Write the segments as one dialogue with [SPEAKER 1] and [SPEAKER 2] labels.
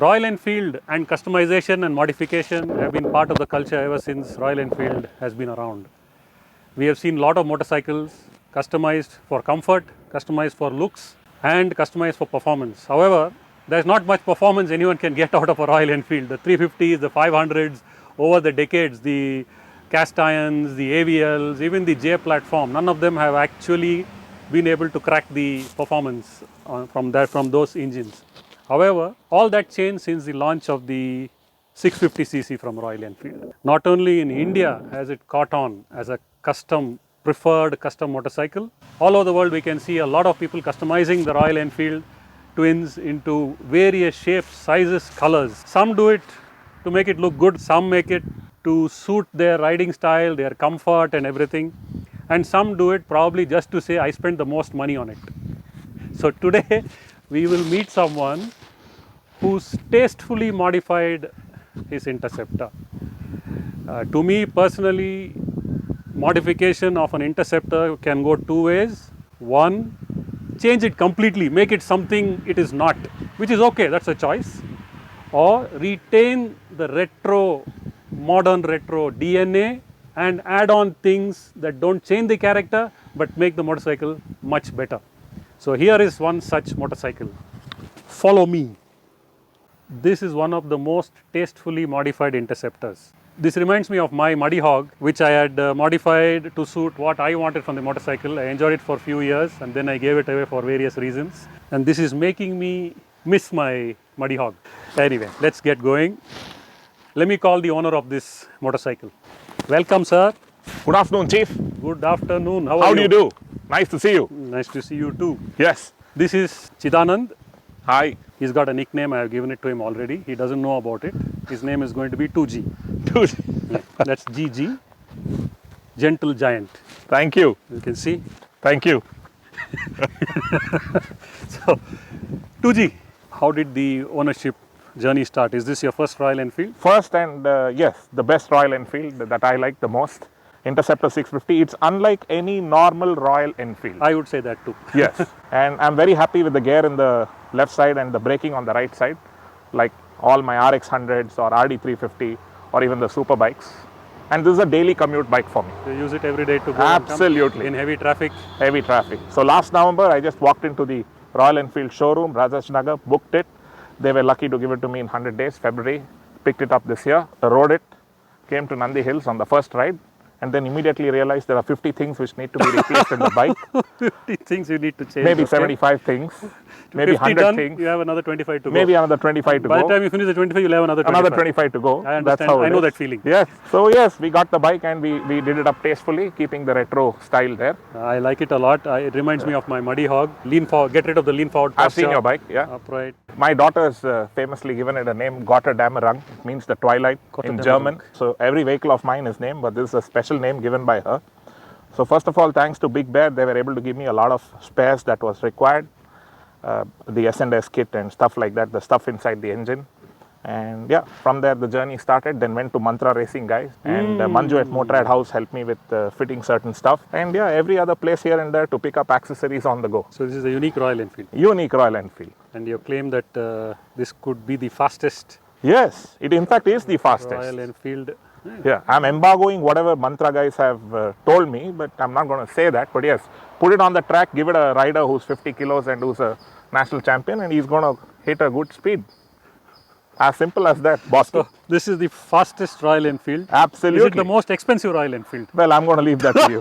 [SPEAKER 1] Royal Enfield and customization and modification have been part of the culture ever since Royal Enfield has been around. We have seen a lot of motorcycles customized for comfort, customized for looks, and customized for performance. However, there's not much performance anyone can get out of a Royal Enfield. The 350s, the 500s, over the decades, the cast irons, the AVLs, even the J platform, none of them have actually been able to crack the performance from those engines. However, all that changed since the launch of the 650cc from Royal Enfield. Not only in India has it caught on as a preferred custom motorcycle, all over the world we can see a lot of people customizing the Royal Enfield twins into various shapes, sizes, colors. Some do it to make it look good, some make it to suit their riding style, their comfort and everything, and some do it probably just to say I spent the most money on it. So today we will meet someone who's tastefully modified his Interceptor. To me personally, modification of an Interceptor can go two ways. One, change it completely, make it something it is not, which is okay, that's a choice. Or retain the modern retro DNA and add on things that don't change the character but make the motorcycle much better. So here is one such motorcycle. Follow me. This is one of the most tastefully modified Interceptors. This reminds me of my Muddy Hog, which I had modified to suit what I wanted from the motorcycle. I enjoyed it for a few years and then I gave it away for various reasons. And this is making me miss my Muddy Hog. Anyway, let's get going. Let me call the owner of this motorcycle. Welcome, sir.
[SPEAKER 2] Good afternoon, Chief.
[SPEAKER 1] Good afternoon. How
[SPEAKER 2] do you do? Nice to see you.
[SPEAKER 1] Nice to see you too.
[SPEAKER 2] Yes.
[SPEAKER 1] This is Chidanand.
[SPEAKER 2] Hi.
[SPEAKER 1] He's got a nickname. I have given it to him already. He doesn't know about it. His name is going to be 2G.
[SPEAKER 2] 2G.
[SPEAKER 1] Yeah, that's GG. Gentle Giant.
[SPEAKER 2] Thank you.
[SPEAKER 1] You can see.
[SPEAKER 2] Thank you.
[SPEAKER 1] So, 2G, how did the ownership journey start? Is this your first Royal Enfield?
[SPEAKER 2] First and yes, the best Royal Enfield that I like the most. Interceptor 650. It's unlike any normal Royal Enfield.
[SPEAKER 1] I would say that too.
[SPEAKER 2] Yes. And I'm very happy with the gear in the left side and the braking on the right side. Like all my RX 100s or RD 350 or even the super bikes. And this is a daily commute bike for me.
[SPEAKER 1] You use it every day to go
[SPEAKER 2] Absolutely.
[SPEAKER 1] in heavy traffic?
[SPEAKER 2] Heavy traffic. So last November, I just walked into the Royal Enfield showroom, Rajach Nagar, booked it. They were lucky to give it to me in 100 days, February. Picked it up this year, rode it, came to Nandi Hills on the first ride, and then immediately realized there are 50 things which need to be replaced in the bike.
[SPEAKER 1] 50 things you need to change.
[SPEAKER 2] Maybe 75 things. Maybe 100
[SPEAKER 1] done,
[SPEAKER 2] things.
[SPEAKER 1] You have another 25 to go.
[SPEAKER 2] Maybe another 25 to
[SPEAKER 1] By
[SPEAKER 2] go.
[SPEAKER 1] the time you finish the 25, you'll have another 25.
[SPEAKER 2] Another 25 to go.
[SPEAKER 1] I understand.
[SPEAKER 2] That's how
[SPEAKER 1] I know that feeling.
[SPEAKER 2] Yes. So yes, we got the bike and we did it up tastefully, keeping the retro style there.
[SPEAKER 1] I like it a lot. It reminds me of my Muddy Hog. Lean forward, get rid of the lean forward posture.
[SPEAKER 2] I've seen your bike, yeah.
[SPEAKER 1] Upright.
[SPEAKER 2] My daughter's famously given it a name, Gotterdammerung. It means the twilight in German. So every vehicle of mine is named, but this is a special name given by her. So first of all, thanks to Big Bear, they were able to give me a lot of spares that was required. The S&S kit and stuff like that, the stuff inside the engine. And yeah, from there the journey started, then went to Mantra Racing guys. And Manju at Motorrad House helped me with fitting certain stuff. And yeah, every other place here and there to pick up accessories on the go.
[SPEAKER 1] So this is a unique Royal Enfield.
[SPEAKER 2] Unique Royal Enfield.
[SPEAKER 1] And you claim that this could be the fastest.
[SPEAKER 2] Yes, it in fact is the fastest.
[SPEAKER 1] Royal Enfield.
[SPEAKER 2] Yeah, I'm embargoing whatever Mantra guys have told me, but I'm not going to say that. But yes, put it on the track, give it a rider who's 50 kilos and who's a national champion, and he's going to hit a good speed. As simple as that, boss.
[SPEAKER 1] So this is the fastest Royal Enfield.
[SPEAKER 2] Absolutely.
[SPEAKER 1] Is it the most expensive Royal Enfield?
[SPEAKER 2] Well, I'm going to leave that to you.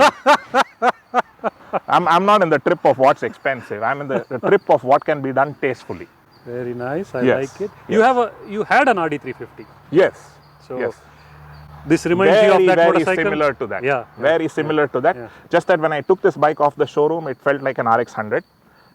[SPEAKER 2] I'm not in the trip of what's expensive. I'm in the trip of what can be done tastefully.
[SPEAKER 1] Very nice. I
[SPEAKER 2] Yes.
[SPEAKER 1] like it.
[SPEAKER 2] Yes.
[SPEAKER 1] You had an RD 350.
[SPEAKER 2] Yes.
[SPEAKER 1] So
[SPEAKER 2] yes.
[SPEAKER 1] This reminds you of that
[SPEAKER 2] very
[SPEAKER 1] motorcycle?
[SPEAKER 2] Similar to that.
[SPEAKER 1] Yeah.
[SPEAKER 2] Very similar to that.
[SPEAKER 1] Yeah.
[SPEAKER 2] Just that when I took this bike off the showroom, it felt like an RX 100.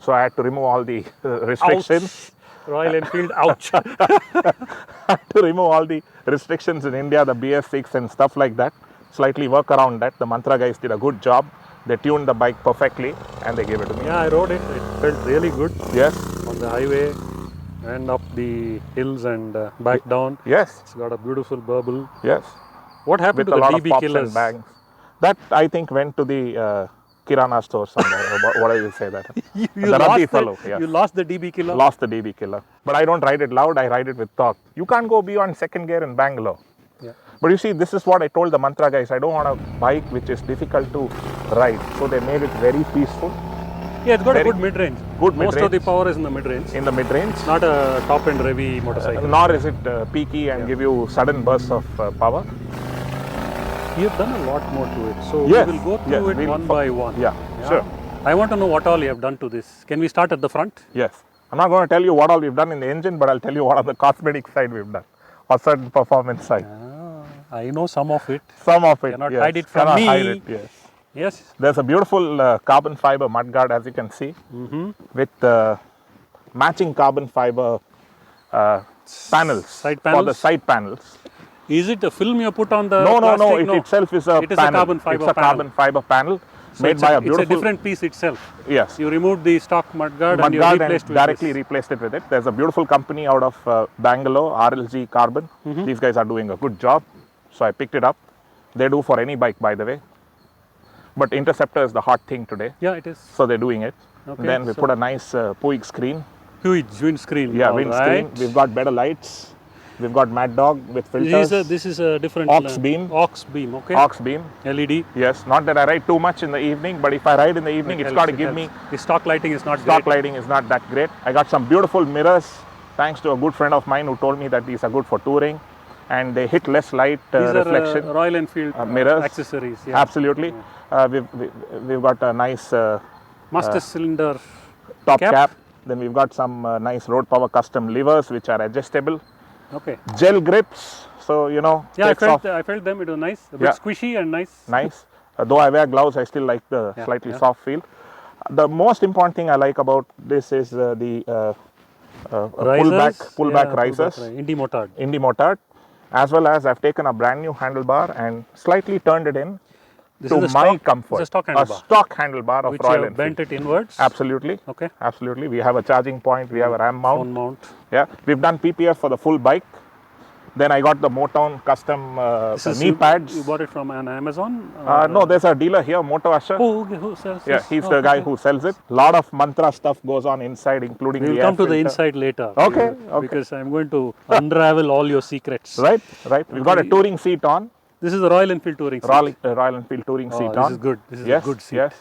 [SPEAKER 2] So I had to remove all the restrictions.
[SPEAKER 1] Ouch. Royal Enfield, ouch.
[SPEAKER 2] Had to remove all the restrictions in India, the BS6 and stuff like that. Slightly work around that. The Mantra guys did a good job. They tuned the bike perfectly and they gave it to me.
[SPEAKER 1] Yeah, I rode it. It felt really good.
[SPEAKER 2] Yes.
[SPEAKER 1] On the highway and up the hills and back down.
[SPEAKER 2] Yes.
[SPEAKER 1] It's got a beautiful burble.
[SPEAKER 2] Yes.
[SPEAKER 1] What happened
[SPEAKER 2] With
[SPEAKER 1] to
[SPEAKER 2] a
[SPEAKER 1] the
[SPEAKER 2] lot
[SPEAKER 1] DB
[SPEAKER 2] of pops
[SPEAKER 1] killers?
[SPEAKER 2] and bangs. That I think went to the Kirana store somewhere. What do you say that?
[SPEAKER 1] You
[SPEAKER 2] The rugby fellow. Yes.
[SPEAKER 1] You lost the DB killer.
[SPEAKER 2] Lost the DB killer. But I don't ride it loud, I ride it with torque. You can't go beyond second gear in Bangalore.
[SPEAKER 1] Yeah.
[SPEAKER 2] But you see, this is what I told the Mantra guys. I don't want a bike which is difficult to ride. So they made it very peaceful.
[SPEAKER 1] Yeah, it's got
[SPEAKER 2] Very
[SPEAKER 1] a good mid-range.
[SPEAKER 2] good
[SPEAKER 1] Most of the
[SPEAKER 2] mid-range.
[SPEAKER 1] power is in the mid-range.
[SPEAKER 2] In the mid-range.
[SPEAKER 1] Not a top-end heavy motorcycle.
[SPEAKER 2] Nor is it peaky and give you sudden bursts of power.
[SPEAKER 1] You have done a lot more to it. So
[SPEAKER 2] Yes,
[SPEAKER 1] we will go through
[SPEAKER 2] yes,
[SPEAKER 1] it
[SPEAKER 2] we'll
[SPEAKER 1] one by one.
[SPEAKER 2] Yeah, sure.
[SPEAKER 1] I want to know what all you have done to this. Can we start at the front?
[SPEAKER 2] Yes. I'm not going to tell you what all we've done in the engine, but I'll tell you what on the cosmetic side we've done. Or certain performance side.
[SPEAKER 1] I know some of it.
[SPEAKER 2] Some of it.
[SPEAKER 1] Cannot
[SPEAKER 2] yes.
[SPEAKER 1] hide it from
[SPEAKER 2] Cannot
[SPEAKER 1] me.
[SPEAKER 2] hide it, yes.
[SPEAKER 1] Yes.
[SPEAKER 2] There's a beautiful carbon fiber mudguard, as you can see, with matching carbon fiber panels,
[SPEAKER 1] Side
[SPEAKER 2] for the
[SPEAKER 1] panels?
[SPEAKER 2] side panels.
[SPEAKER 1] Is it a film you put on the
[SPEAKER 2] No,
[SPEAKER 1] plastic?
[SPEAKER 2] it itself is a
[SPEAKER 1] It is
[SPEAKER 2] panel.
[SPEAKER 1] a carbon fiber
[SPEAKER 2] It's a
[SPEAKER 1] panel.
[SPEAKER 2] carbon fiber panel
[SPEAKER 1] So
[SPEAKER 2] made
[SPEAKER 1] it's
[SPEAKER 2] by a
[SPEAKER 1] it's
[SPEAKER 2] beautiful
[SPEAKER 1] a different piece itself.
[SPEAKER 2] yes
[SPEAKER 1] You removed the stock mudguard and you
[SPEAKER 2] mudguard
[SPEAKER 1] replaced
[SPEAKER 2] and
[SPEAKER 1] with
[SPEAKER 2] directly
[SPEAKER 1] this.
[SPEAKER 2] replaced it with it. There's a beautiful company out of Bangalore, RLG Carbon. These guys are doing a good job, so I picked it up. They do for any bike, by the way. But Interceptor is the hot thing today,
[SPEAKER 1] Yeah, it is.
[SPEAKER 2] so they're doing it.
[SPEAKER 1] Okay,
[SPEAKER 2] Then we
[SPEAKER 1] so-
[SPEAKER 2] put a nice Puig screen.
[SPEAKER 1] Huge windscreen.
[SPEAKER 2] Yeah,
[SPEAKER 1] all
[SPEAKER 2] windscreen.
[SPEAKER 1] right.
[SPEAKER 2] We've got better lights. We've got Mad Dog with filters.
[SPEAKER 1] This is a different
[SPEAKER 2] Aux beam.
[SPEAKER 1] Aux beam, okay.
[SPEAKER 2] Aux beam.
[SPEAKER 1] LED.
[SPEAKER 2] Yes, not that I ride too much in the evening, but if I ride in the evening, it's
[SPEAKER 1] Helps,
[SPEAKER 2] got to
[SPEAKER 1] it
[SPEAKER 2] give
[SPEAKER 1] helps.
[SPEAKER 2] me
[SPEAKER 1] The stock lighting is not
[SPEAKER 2] stock
[SPEAKER 1] great.
[SPEAKER 2] lighting is not that great. I got some beautiful mirrors, thanks to a good friend of mine who told me that these are good for touring, and they hit less light
[SPEAKER 1] These
[SPEAKER 2] reflection.
[SPEAKER 1] are Royal Enfield
[SPEAKER 2] mirrors.
[SPEAKER 1] accessories. Yeah.
[SPEAKER 2] Absolutely. We've got a nice
[SPEAKER 1] Master cylinder.
[SPEAKER 2] top
[SPEAKER 1] cap.
[SPEAKER 2] cap. Then we've got some nice road power custom levers which are adjustable.
[SPEAKER 1] Okay.
[SPEAKER 2] Gel grips, so you know.
[SPEAKER 1] Yeah,
[SPEAKER 2] takes off
[SPEAKER 1] I felt them. It was nice. A bit
[SPEAKER 2] Yeah.
[SPEAKER 1] squishy and nice.
[SPEAKER 2] nice. Though I wear gloves, I still like the
[SPEAKER 1] Yeah,
[SPEAKER 2] slightly
[SPEAKER 1] yeah.
[SPEAKER 2] soft feel. The most important thing I like about this is the pullback risers,
[SPEAKER 1] Indie motard.
[SPEAKER 2] Indie motard, as well as I've taken a brand new handlebar and slightly turned it in
[SPEAKER 1] This
[SPEAKER 2] to
[SPEAKER 1] is a
[SPEAKER 2] my
[SPEAKER 1] stock,
[SPEAKER 2] comfort.
[SPEAKER 1] It's a stock
[SPEAKER 2] A
[SPEAKER 1] handlebar.
[SPEAKER 2] stock handlebar of
[SPEAKER 1] Which
[SPEAKER 2] Royal
[SPEAKER 1] you have
[SPEAKER 2] Enfield.
[SPEAKER 1] bent it inwards.
[SPEAKER 2] Absolutely.
[SPEAKER 1] Okay.
[SPEAKER 2] Absolutely. We have a charging point. We have a RAM mount.
[SPEAKER 1] Phone mount.
[SPEAKER 2] Yeah. We've done PPF for the full bike. Then I got the Motown custom
[SPEAKER 1] This is
[SPEAKER 2] knee
[SPEAKER 1] you
[SPEAKER 2] pads.
[SPEAKER 1] bought it from an Amazon?
[SPEAKER 2] No, there's a dealer here, Moto Usher.
[SPEAKER 1] Oh, okay. Who sells
[SPEAKER 2] Yeah,
[SPEAKER 1] this?
[SPEAKER 2] he's
[SPEAKER 1] Oh,
[SPEAKER 2] the guy
[SPEAKER 1] okay.
[SPEAKER 2] who sells it. Lot of mantra stuff goes on inside, including
[SPEAKER 1] We'll
[SPEAKER 2] the
[SPEAKER 1] come
[SPEAKER 2] air
[SPEAKER 1] to the
[SPEAKER 2] filter.
[SPEAKER 1] inside later.
[SPEAKER 2] Okay,
[SPEAKER 1] Yeah,
[SPEAKER 2] okay.
[SPEAKER 1] Because I'm going to unravel all your secrets.
[SPEAKER 2] Right, right. We've got a
[SPEAKER 1] Okay.
[SPEAKER 2] touring seat on.
[SPEAKER 1] This is the Royal Enfield touring seat.
[SPEAKER 2] Royal Enfield touring
[SPEAKER 1] Oh,
[SPEAKER 2] seat
[SPEAKER 1] this
[SPEAKER 2] on.
[SPEAKER 1] is good. This is
[SPEAKER 2] yes,
[SPEAKER 1] a good seat.
[SPEAKER 2] Yes.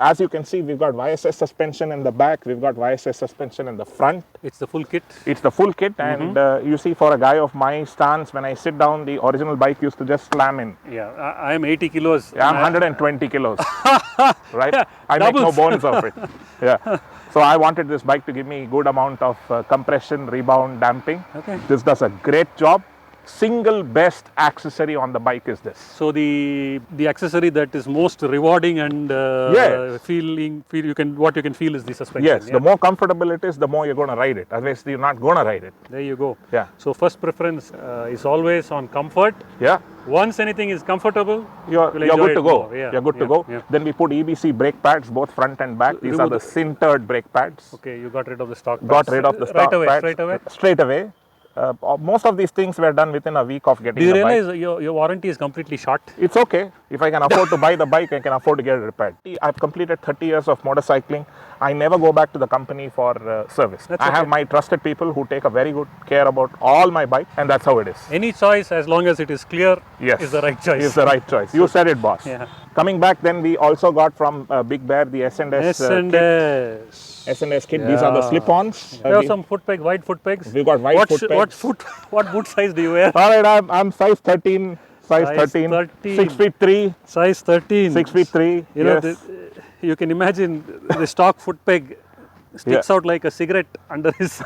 [SPEAKER 2] As you can see, we've got YSS suspension in the back. We've got YSS suspension in the front.
[SPEAKER 1] It's the full kit.
[SPEAKER 2] It's the full kit, and you see, for a guy of my stance, when I sit down, the original bike used to just slam in.
[SPEAKER 1] Yeah, I am 80 kilos.
[SPEAKER 2] Yeah, I'm 120 kilos, right? I make no
[SPEAKER 1] doubles.
[SPEAKER 2] bones of it. Yeah. So I wanted this bike to give me good amount of compression, rebound, damping.
[SPEAKER 1] Okay.
[SPEAKER 2] This does a great job. Single best accessory on the bike is this.
[SPEAKER 1] So the accessory that is most rewarding and
[SPEAKER 2] Yes.
[SPEAKER 1] what you can feel is the suspension.
[SPEAKER 2] Yes,
[SPEAKER 1] yeah?
[SPEAKER 2] the more comfortable it is, the more you're going to ride it. Otherwise, you're not going to ride it.
[SPEAKER 1] There you go.
[SPEAKER 2] Yeah.
[SPEAKER 1] So first preference is always on comfort.
[SPEAKER 2] Yeah.
[SPEAKER 1] Once anything is comfortable,
[SPEAKER 2] You're
[SPEAKER 1] you'll
[SPEAKER 2] good
[SPEAKER 1] enjoy
[SPEAKER 2] to
[SPEAKER 1] it
[SPEAKER 2] go.
[SPEAKER 1] more. Yeah,
[SPEAKER 2] You're good to
[SPEAKER 1] yeah,
[SPEAKER 2] go.
[SPEAKER 1] yeah.
[SPEAKER 2] Then we put EBC brake pads, both front and back. These are
[SPEAKER 1] Remove
[SPEAKER 2] the sintered brake pads.
[SPEAKER 1] Okay, you got rid of the stock.
[SPEAKER 2] Got
[SPEAKER 1] pads.
[SPEAKER 2] rid of the stock
[SPEAKER 1] right away.
[SPEAKER 2] pads
[SPEAKER 1] Straight away.
[SPEAKER 2] Straight away. Most of these things were done within a week of getting
[SPEAKER 1] Do you
[SPEAKER 2] the bike.
[SPEAKER 1] realize your warranty is completely short?
[SPEAKER 2] It's okay. If I can afford to buy the bike, I can afford to get it repaired. I've completed 30 years of motorcycling. I never go back to the company for service.
[SPEAKER 1] That's
[SPEAKER 2] I have
[SPEAKER 1] okay.
[SPEAKER 2] my trusted people who take a very good care about all my bike, and that's how it is.
[SPEAKER 1] Any choice, as long as it is clear,
[SPEAKER 2] Yes.
[SPEAKER 1] is the right choice.
[SPEAKER 2] Is the right choice. You said it, boss.
[SPEAKER 1] Yeah.
[SPEAKER 2] Coming back, then we also got from Big Bear the S&S
[SPEAKER 1] S&S.
[SPEAKER 2] S&S kit. These are the
[SPEAKER 1] Yeah.
[SPEAKER 2] slip-ons.
[SPEAKER 1] There are some foot peg, wide foot pegs.
[SPEAKER 2] We've got wide foot pegs.
[SPEAKER 1] What boot size do you wear?
[SPEAKER 2] All right, I'm size 13. Size 13.
[SPEAKER 1] 13.
[SPEAKER 2] 6 feet 3.
[SPEAKER 1] Size 13.
[SPEAKER 2] 6 feet 3.
[SPEAKER 1] You know,
[SPEAKER 2] yes.
[SPEAKER 1] you can imagine the stock foot peg sticks out like a cigarette under his.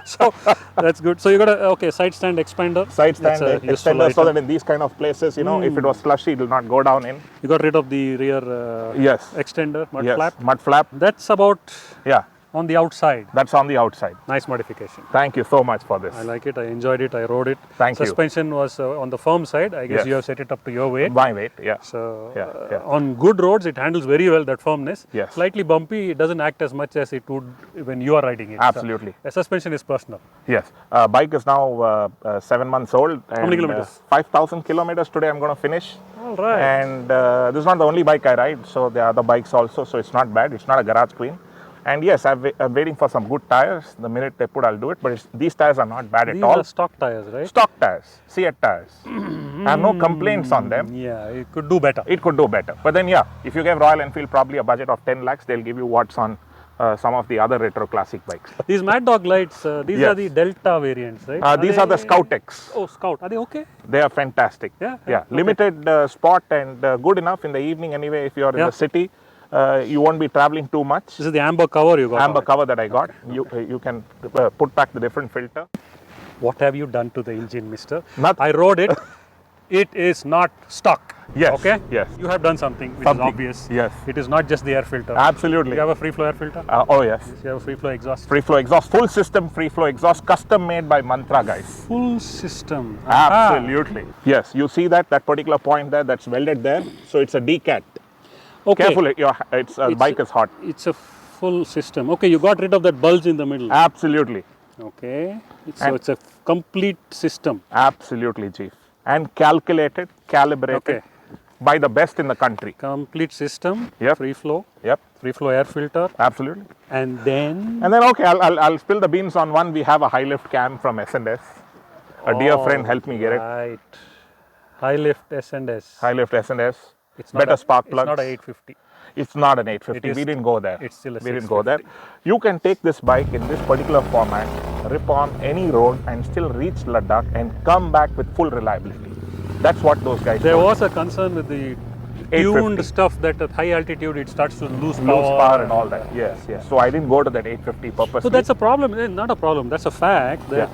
[SPEAKER 1] So that's good. So you got a side stand expander.
[SPEAKER 2] Side stand
[SPEAKER 1] That's a useful
[SPEAKER 2] extender, so
[SPEAKER 1] item.
[SPEAKER 2] that in these kind of places, you know, if it was slushy, it will not go down in.
[SPEAKER 1] You got rid of the rear
[SPEAKER 2] Yes.
[SPEAKER 1] extender mud
[SPEAKER 2] Yes.
[SPEAKER 1] flap.
[SPEAKER 2] Mud flap.
[SPEAKER 1] That's about
[SPEAKER 2] Yeah.
[SPEAKER 1] on the outside.
[SPEAKER 2] That's on the outside.
[SPEAKER 1] Nice modification.
[SPEAKER 2] Thank you so much for this.
[SPEAKER 1] I like it. I enjoyed it. I rode it.
[SPEAKER 2] Thank you.
[SPEAKER 1] Suspension was on the firm side. I guess
[SPEAKER 2] Yes.
[SPEAKER 1] you have set it up to your weight.
[SPEAKER 2] My weight, yeah.
[SPEAKER 1] So
[SPEAKER 2] Yeah.
[SPEAKER 1] on good roads, it handles very well that firmness.
[SPEAKER 2] Yes.
[SPEAKER 1] Slightly bumpy. It doesn't act as much as it would when you are riding it.
[SPEAKER 2] Absolutely.
[SPEAKER 1] The suspension is personal.
[SPEAKER 2] Yes. Bike is now 7 months old. And,
[SPEAKER 1] many kilometers?
[SPEAKER 2] 5,000 kilometers today I'm going to finish.
[SPEAKER 1] All right.
[SPEAKER 2] And this is not the only bike I ride, so there are other bikes also, so it's not bad. It's not a garage queen. And yes, I'm waiting for some good tires. The minute they put, I'll do it. But these tires are not bad
[SPEAKER 1] These
[SPEAKER 2] at all.
[SPEAKER 1] are stock tires, right?
[SPEAKER 2] Stock tires, Seat tires. I have no complaints on them.
[SPEAKER 1] Yeah, it could do better.
[SPEAKER 2] It could do better. But then, yeah, if you give Royal Enfield probably a budget of 10 lakhs, they'll give you what's on some of the other retro classic bikes.
[SPEAKER 1] These Mad Dog lights, these
[SPEAKER 2] Yes.
[SPEAKER 1] are the Delta variants, right?
[SPEAKER 2] These are the Scout X.
[SPEAKER 1] Oh, Scout. Are they okay?
[SPEAKER 2] They are fantastic.
[SPEAKER 1] Yeah,
[SPEAKER 2] Yeah.
[SPEAKER 1] okay.
[SPEAKER 2] Limited spot and good enough in the evening anyway. If you are in
[SPEAKER 1] Yeah.
[SPEAKER 2] the city, you won't be traveling too much.
[SPEAKER 1] This is the amber cover you got.
[SPEAKER 2] Amber
[SPEAKER 1] on it.
[SPEAKER 2] cover that I got. You can put back the different filter.
[SPEAKER 1] What have you done to the engine, mister?
[SPEAKER 2] Nothing.
[SPEAKER 1] I rode it. It is not stock.
[SPEAKER 2] Yes,
[SPEAKER 1] Okay?
[SPEAKER 2] yes.
[SPEAKER 1] You have done something which
[SPEAKER 2] Something,
[SPEAKER 1] is obvious.
[SPEAKER 2] yes.
[SPEAKER 1] It is not just the air filter.
[SPEAKER 2] Absolutely.
[SPEAKER 1] You have a free flow air filter?
[SPEAKER 2] Oh yes.
[SPEAKER 1] You have a free flow exhaust?
[SPEAKER 2] Free flow exhaust, full system free flow exhaust, custom made by Mantra guys.
[SPEAKER 1] Full system. Aha.
[SPEAKER 2] Absolutely. Yes, you see that particular point there that's welded there. So it's a decat.
[SPEAKER 1] Okay.
[SPEAKER 2] Careful, bike is hot.
[SPEAKER 1] It's a full system. Okay, you got rid of that bulge in the middle.
[SPEAKER 2] Absolutely.
[SPEAKER 1] Okay. So it's a complete system.
[SPEAKER 2] Absolutely, Chief. And calculated, calibrated
[SPEAKER 1] Okay.
[SPEAKER 2] by the best in the country.
[SPEAKER 1] Complete system.
[SPEAKER 2] Yep.
[SPEAKER 1] Free flow.
[SPEAKER 2] Yep,
[SPEAKER 1] Free flow air filter.
[SPEAKER 2] absolutely.
[SPEAKER 1] And then.
[SPEAKER 2] And then, okay, I'll spill the beans on one. We have a high lift cam from S&S. A dear friend helped me get it.
[SPEAKER 1] Right. High lift S&S.
[SPEAKER 2] High lift S&S.
[SPEAKER 1] It's not
[SPEAKER 2] Better spark plugs.
[SPEAKER 1] It's not a 850.
[SPEAKER 2] It's not an 850.
[SPEAKER 1] It is-
[SPEAKER 2] We didn't go there.
[SPEAKER 1] it's still a
[SPEAKER 2] We didn't go there.
[SPEAKER 1] 650.
[SPEAKER 2] You can take this bike in this particular format, rip on any road, and still reach Ladakh and come back with full reliability. That's what those guys
[SPEAKER 1] There
[SPEAKER 2] do.
[SPEAKER 1] was a concern with the
[SPEAKER 2] 850.
[SPEAKER 1] tuned stuff that at high altitude it starts to lose
[SPEAKER 2] Loose power and all that. Yes, yes. So I didn't go to that 850 purposely.
[SPEAKER 1] So that's a problem. Not a problem. That's a fact that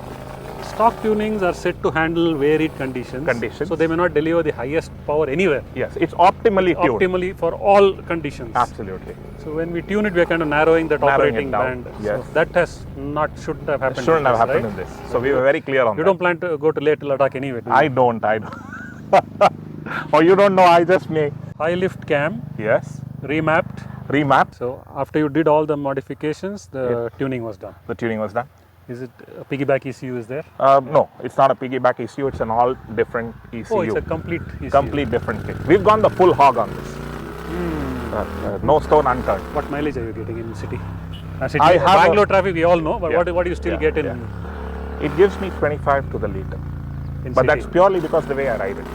[SPEAKER 1] stock tunings are set to handle varied conditions. So they may not deliver the highest power anywhere.
[SPEAKER 2] Yes, it's optimally tuned.
[SPEAKER 1] Optimally for all conditions.
[SPEAKER 2] Absolutely.
[SPEAKER 1] So when we tune it, we are kind of narrowing that
[SPEAKER 2] Narrowing
[SPEAKER 1] operating
[SPEAKER 2] it down.
[SPEAKER 1] band.
[SPEAKER 2] Yes.
[SPEAKER 1] So that shouldn't have happened.
[SPEAKER 2] Shouldn't
[SPEAKER 1] in
[SPEAKER 2] have
[SPEAKER 1] this,
[SPEAKER 2] happened
[SPEAKER 1] right?
[SPEAKER 2] in this. So we were very clear on
[SPEAKER 1] You
[SPEAKER 2] that.
[SPEAKER 1] don't plan to go to Leh Ladakh anyway. Do you?
[SPEAKER 2] I don't. Oh, you don't know, I just make.
[SPEAKER 1] High lift cam,
[SPEAKER 2] Yes.
[SPEAKER 1] remapped.
[SPEAKER 2] Remapped.
[SPEAKER 1] So after you did all the modifications, the tuning was done.
[SPEAKER 2] The tuning was done.
[SPEAKER 1] Is it a piggyback ECU is there?
[SPEAKER 2] No, it's not a piggyback ECU. It's an all different ECU.
[SPEAKER 1] Oh, it's a complete ECU.
[SPEAKER 2] Complete different kit. We've gone the full hog on this. No stone unturned.
[SPEAKER 1] What mileage are you getting in city?
[SPEAKER 2] I have
[SPEAKER 1] Bangalore traffic, we all know, but
[SPEAKER 2] Yeah,
[SPEAKER 1] what do you still
[SPEAKER 2] yeah,
[SPEAKER 1] get in,
[SPEAKER 2] yeah. It gives me 25 to the liter.
[SPEAKER 1] in
[SPEAKER 2] But
[SPEAKER 1] city?
[SPEAKER 2] that's purely because the way I ride it.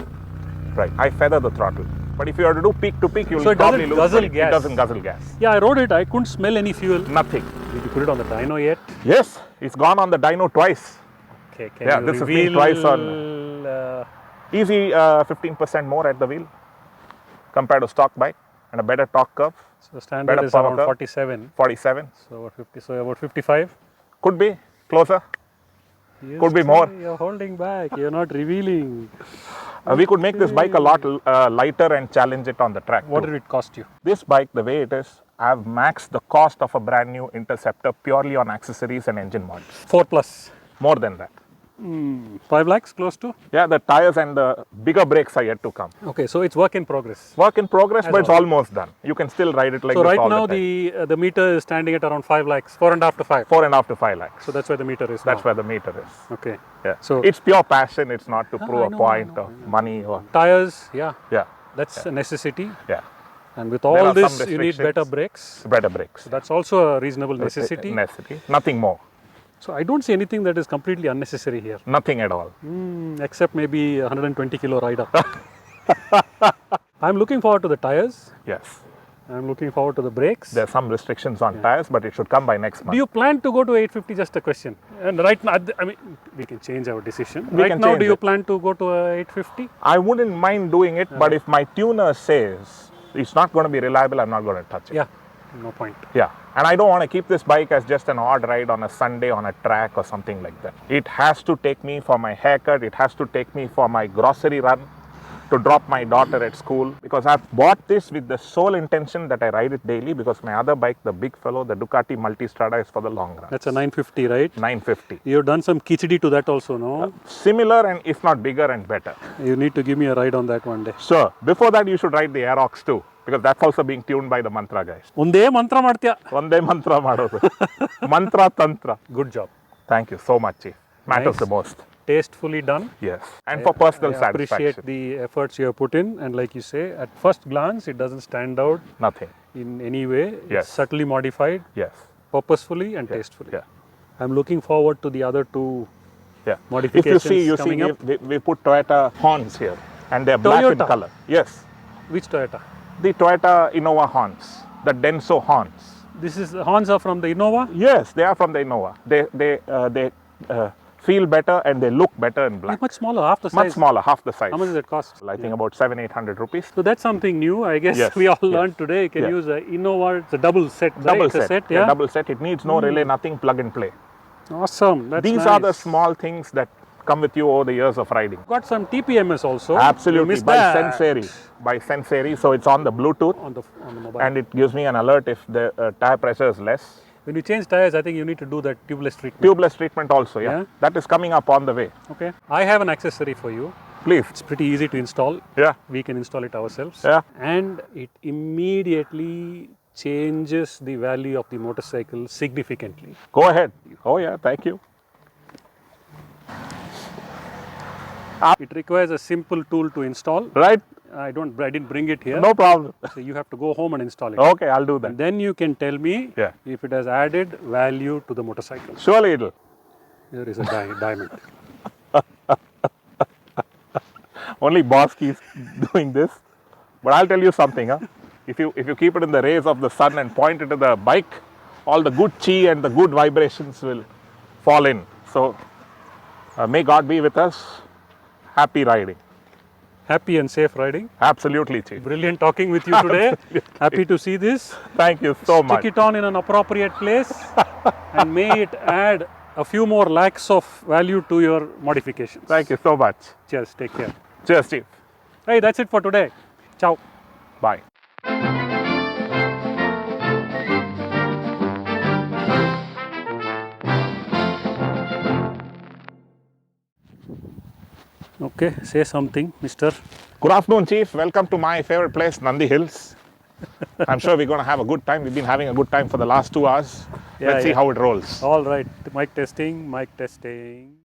[SPEAKER 2] Right. I feather the throttle. But if you are to do peak to peak, you'll
[SPEAKER 1] So it
[SPEAKER 2] probably
[SPEAKER 1] doesn't
[SPEAKER 2] lose.
[SPEAKER 1] guzzle
[SPEAKER 2] 20.
[SPEAKER 1] gas?
[SPEAKER 2] It doesn't guzzle gas.
[SPEAKER 1] Yeah, I rode it. I couldn't smell any fuel.
[SPEAKER 2] Nothing.
[SPEAKER 1] Did you put it on the dyno yet?
[SPEAKER 2] Yes, it's gone on the dyno twice.
[SPEAKER 1] Okay, can
[SPEAKER 2] Yeah,
[SPEAKER 1] you
[SPEAKER 2] this has been
[SPEAKER 1] reveal,
[SPEAKER 2] twice on- Easy 15% more at the wheel compared to stock bike and a better torque curve.
[SPEAKER 1] so standard
[SPEAKER 2] better
[SPEAKER 1] is
[SPEAKER 2] power
[SPEAKER 1] around
[SPEAKER 2] curve.
[SPEAKER 1] 47.
[SPEAKER 2] 47.
[SPEAKER 1] So about 50. So about 55.
[SPEAKER 2] Could be closer.
[SPEAKER 1] Yes,
[SPEAKER 2] Could be
[SPEAKER 1] sir,
[SPEAKER 2] more.
[SPEAKER 1] You're holding back. You're not revealing.
[SPEAKER 2] We could make this bike a lot lighter and challenge it on the track.
[SPEAKER 1] What
[SPEAKER 2] too.
[SPEAKER 1] did it cost you?
[SPEAKER 2] This bike, the way it is, I've maxed the cost of a brand new Interceptor purely on accessories and engine mods.
[SPEAKER 1] 4 plus.
[SPEAKER 2] More than that.
[SPEAKER 1] 5 lakhs close to?
[SPEAKER 2] Yeah, the tires and the bigger brakes are yet to come.
[SPEAKER 1] Okay, so it's work in progress.
[SPEAKER 2] Work in progress,
[SPEAKER 1] As
[SPEAKER 2] but it's
[SPEAKER 1] always.
[SPEAKER 2] almost done. You can still ride it like
[SPEAKER 1] So
[SPEAKER 2] this
[SPEAKER 1] right
[SPEAKER 2] all
[SPEAKER 1] now
[SPEAKER 2] the time.
[SPEAKER 1] the meter is standing at around 5 lakhs, 4.5 to 5.
[SPEAKER 2] 4.5 to 5 lakhs.
[SPEAKER 1] So that's where the meter is
[SPEAKER 2] That's
[SPEAKER 1] now.
[SPEAKER 2] where the meter is.
[SPEAKER 1] Okay.
[SPEAKER 2] Yeah.
[SPEAKER 1] So
[SPEAKER 2] It's pure passion. It's not to
[SPEAKER 1] I
[SPEAKER 2] prove
[SPEAKER 1] know,
[SPEAKER 2] a point
[SPEAKER 1] I know,
[SPEAKER 2] or money or
[SPEAKER 1] tires, yeah,
[SPEAKER 2] yeah,
[SPEAKER 1] that's a necessity.
[SPEAKER 2] yeah.
[SPEAKER 1] And with
[SPEAKER 2] There
[SPEAKER 1] all
[SPEAKER 2] are some
[SPEAKER 1] this, you need better
[SPEAKER 2] restrictions.
[SPEAKER 1] brakes.
[SPEAKER 2] Better brakes.
[SPEAKER 1] That's also a reasonable necessity.
[SPEAKER 2] Necessity. Nothing more.
[SPEAKER 1] So I don't see anything that is completely unnecessary here,
[SPEAKER 2] Nothing at all.
[SPEAKER 1] except maybe 120 kilo rider. I'm looking forward to the tires.
[SPEAKER 2] Yes.
[SPEAKER 1] I'm looking forward to the brakes.
[SPEAKER 2] There are some restrictions on tires, but it should come by next month.
[SPEAKER 1] Do you plan to go to 850? Just a question. And right now, I mean, we can change our decision.
[SPEAKER 2] We
[SPEAKER 1] right
[SPEAKER 2] can
[SPEAKER 1] now,
[SPEAKER 2] change
[SPEAKER 1] do you
[SPEAKER 2] it.
[SPEAKER 1] plan to go to a 850?
[SPEAKER 2] I wouldn't mind doing it, but if my tuner says it's not going to be reliable, I'm not going to touch it.
[SPEAKER 1] Yeah, no point.
[SPEAKER 2] Yeah. And I don't want to keep this bike as just an odd ride on a Sunday on a track or something like that. It has to take me for my haircut. It has to take me for my grocery run, to drop my daughter at school, because I've bought this with the sole intention that I ride it daily, because my other bike, the big fellow, the Ducati Multistrada, is for the long run.
[SPEAKER 1] That's a 950, right?
[SPEAKER 2] 950.
[SPEAKER 1] You've done some khichdi to that also, no?
[SPEAKER 2] Similar and if not bigger and better.
[SPEAKER 1] You need to give me a ride on that one day.
[SPEAKER 2] So before that, you should ride the Aerox too, because that's also being tuned by the Mantra guys.
[SPEAKER 1] ಒಂದೇ ಮಂತ್ರ ಮಾಡ್ತೀಯ.
[SPEAKER 2] One mantra madodu. Mantra tantra.
[SPEAKER 1] Good job.
[SPEAKER 2] Thank you so much, Chief. Matters
[SPEAKER 1] Nice.
[SPEAKER 2] the most.
[SPEAKER 1] tastefully done.
[SPEAKER 2] Yes. And for personal
[SPEAKER 1] I
[SPEAKER 2] satisfaction.
[SPEAKER 1] appreciate the efforts you have put in, and like you say, at first glance, it doesn't stand out
[SPEAKER 2] Nothing.
[SPEAKER 1] in any way.
[SPEAKER 2] Yes.
[SPEAKER 1] It's subtly modified,
[SPEAKER 2] Yes.
[SPEAKER 1] purposefully and tastefully.
[SPEAKER 2] Yeah.
[SPEAKER 1] I'm looking forward to the other two
[SPEAKER 2] Yeah. If
[SPEAKER 1] modifications
[SPEAKER 2] you see,
[SPEAKER 1] coming up.
[SPEAKER 2] we put Toyota horns here, and they're black in
[SPEAKER 1] Toyota?
[SPEAKER 2] color. Yes.
[SPEAKER 1] Which Toyota?
[SPEAKER 2] The Toyota Innova horns, the Denso horns.
[SPEAKER 1] This is horns are from the Innova.
[SPEAKER 2] Yes, they are from the Innova. They feel better and they look better in black.
[SPEAKER 1] Much smaller, half the size.
[SPEAKER 2] Much smaller, half the size.
[SPEAKER 1] How much does it cost?
[SPEAKER 2] I think about 700-800 rupees.
[SPEAKER 1] So that's something new, I guess.
[SPEAKER 2] Yes,
[SPEAKER 1] We all
[SPEAKER 2] yes.
[SPEAKER 1] learned today. You can
[SPEAKER 2] Yeah.
[SPEAKER 1] use a Innova. It's a double set. right?
[SPEAKER 2] Double
[SPEAKER 1] It's a
[SPEAKER 2] set.
[SPEAKER 1] yeah.
[SPEAKER 2] Double set. It needs no relay, nothing, plug and play.
[SPEAKER 1] Awesome. That's
[SPEAKER 2] These
[SPEAKER 1] nice.
[SPEAKER 2] are the small things that come with you over the years of riding.
[SPEAKER 1] Got some TPMS also. You
[SPEAKER 2] Absolutely,
[SPEAKER 1] missed
[SPEAKER 2] by
[SPEAKER 1] that
[SPEAKER 2] Senseri. By Senseri, so it's on the Bluetooth
[SPEAKER 1] on the mobile.
[SPEAKER 2] and it gives me an alert if the tire pressure is less.
[SPEAKER 1] When you change tires, I think you need to do that tubeless treatment.
[SPEAKER 2] Tubeless treatment also,
[SPEAKER 1] Yeah.
[SPEAKER 2] That is coming up on the way.
[SPEAKER 1] Okay. I have an accessory for you.
[SPEAKER 2] Please.
[SPEAKER 1] It's pretty easy to install.
[SPEAKER 2] Yeah.
[SPEAKER 1] We can install it ourselves.
[SPEAKER 2] Yeah.
[SPEAKER 1] And it immediately changes the value of the motorcycle significantly.
[SPEAKER 2] Go ahead. Oh yeah, thank you.
[SPEAKER 1] It requires a simple tool to install.
[SPEAKER 2] Right?
[SPEAKER 1] I didn't bring it here.
[SPEAKER 2] No problem.
[SPEAKER 1] So you have to go home and install it.
[SPEAKER 2] Okay, I'll do that.
[SPEAKER 1] And then you can tell me
[SPEAKER 2] Yeah.
[SPEAKER 1] if it has added value to the motorcycle.
[SPEAKER 2] Surely it'll.
[SPEAKER 1] Here is a diamond.
[SPEAKER 2] Only boss keeps doing this. But I'll tell you something, huh? If you keep it in the rays of the sun and point it to the bike, all the good chi and the good vibrations will fall in. So may God be with us. Happy riding.
[SPEAKER 1] Happy and safe riding.
[SPEAKER 2] Absolutely, Chief.
[SPEAKER 1] Brilliant talking with you today. Happy to see this.
[SPEAKER 2] Thank you so much.
[SPEAKER 1] Stick it on in an appropriate place and may it add a few more lakhs of value to your modifications.
[SPEAKER 2] Thank you so much.
[SPEAKER 1] Cheers. Take care.
[SPEAKER 2] Cheers, Chief.
[SPEAKER 1] Hey, that's it for today. Ciao.
[SPEAKER 2] Bye.
[SPEAKER 1] Okay, say something, Mr.
[SPEAKER 2] Good afternoon, Chief. Welcome to my favorite place, Nandi Hills. I'm sure we're going to have a good time. We've been having a good time for the last 2 hours.
[SPEAKER 1] Yeah,
[SPEAKER 2] Let's see
[SPEAKER 1] yeah.
[SPEAKER 2] how it rolls.
[SPEAKER 1] All right, mic testing, mic testing.